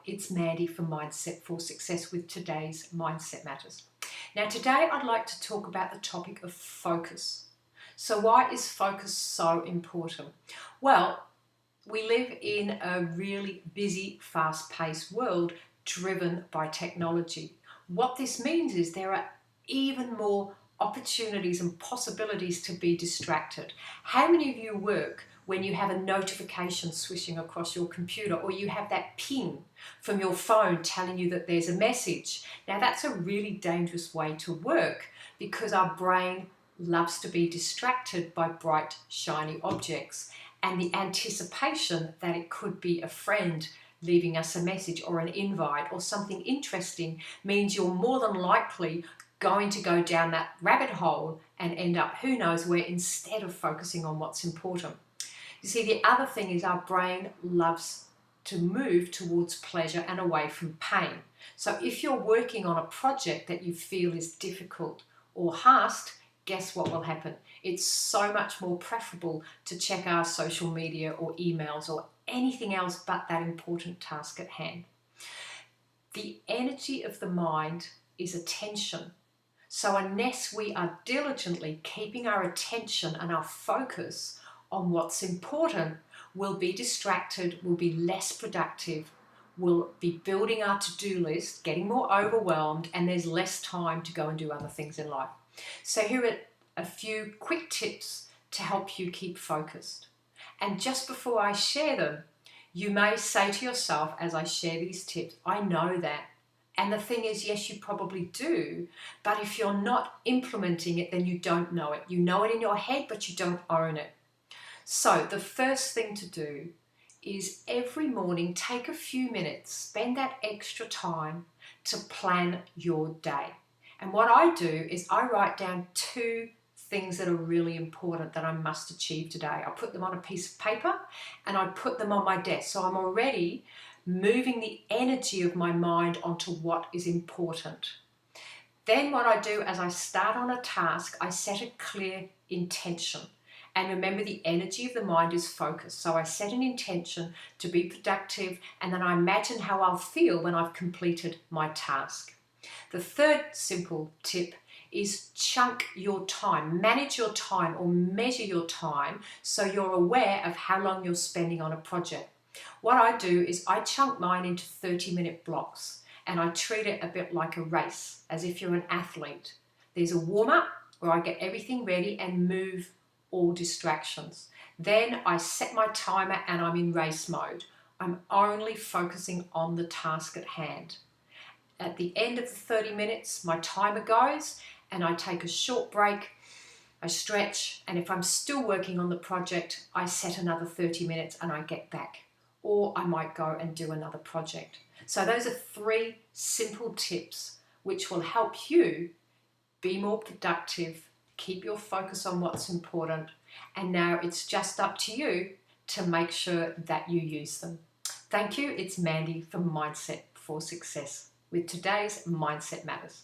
it's Mandy from Mindset for Success with today's Mindset Matters. Now today I'd like to talk about the topic of focus. So why is focus so important? Well, we live in a really busy, fast-paced world driven by technology. What this means is there are even more opportunities and possibilities to be distracted. How many of you work when you have a notification swishing across your computer, or you have that ping from your phone telling you that there's a message? Now that's a really dangerous way to work because our brain loves to be distracted by bright, shiny objects, and the anticipation that it could be a friend leaving us a message or an invite or something interesting means you're more than likely going to go down that rabbit hole and end up who knows where instead of focusing on what's important. You see, the other thing is our brain loves to move towards pleasure and away from pain. So if you're working on a project that you feel is difficult or hard, guess what will happen? It's so much more preferable to check our social media or emails or anything else but that important task at hand. The energy of the mind is attention. So unless we are diligently keeping our attention and our focus on what's important, we'll be distracted, we'll be less productive, we'll be building our to-do list, getting more overwhelmed, and there's less time to go and do other things in life. So here are a few quick tips to help you keep focused. And just before I share them, you may say to yourself as I share these tips, I know that. And the thing is, yes, you probably do, but if you're not implementing it, then you don't know it. You know it in your head, but you don't own it. So the first thing to do is every morning take a few minutes, spend that extra time to plan your day. And what I do is I write down 2 things that are really important that I must achieve today. I put them on a piece of paper and I put them on my desk. So I'm already moving the energy of my mind onto what is important. Then what I do as I start on a task, I set a clear intention. And remember, the energy of the mind is focus. So I set an intention to be productive, and then I imagine how I'll feel when I've completed my task. The third simple tip is chunk your time. Manage your time or measure your time so you're aware of how long you're spending on a project. What I do is I chunk mine into 30-minute blocks, and I treat it a bit like a race, as if you're an athlete. There's a warm-up where I get everything ready and move all distractions. Then I set my timer and I'm in race mode. I'm only focusing on the task at hand. At the end of the 30 minutes, my timer goes and I take a short break, I stretch, and if I'm still working on the project, I set another 30 minutes and I get back. Or I might go and do another project. So those are 3 simple tips which will help you be more productive, keep your focus on what's important, and now it's just up to you to make sure that you use them. Thank you. It's Mandy from Mindset for Success with today's Mindset Matters.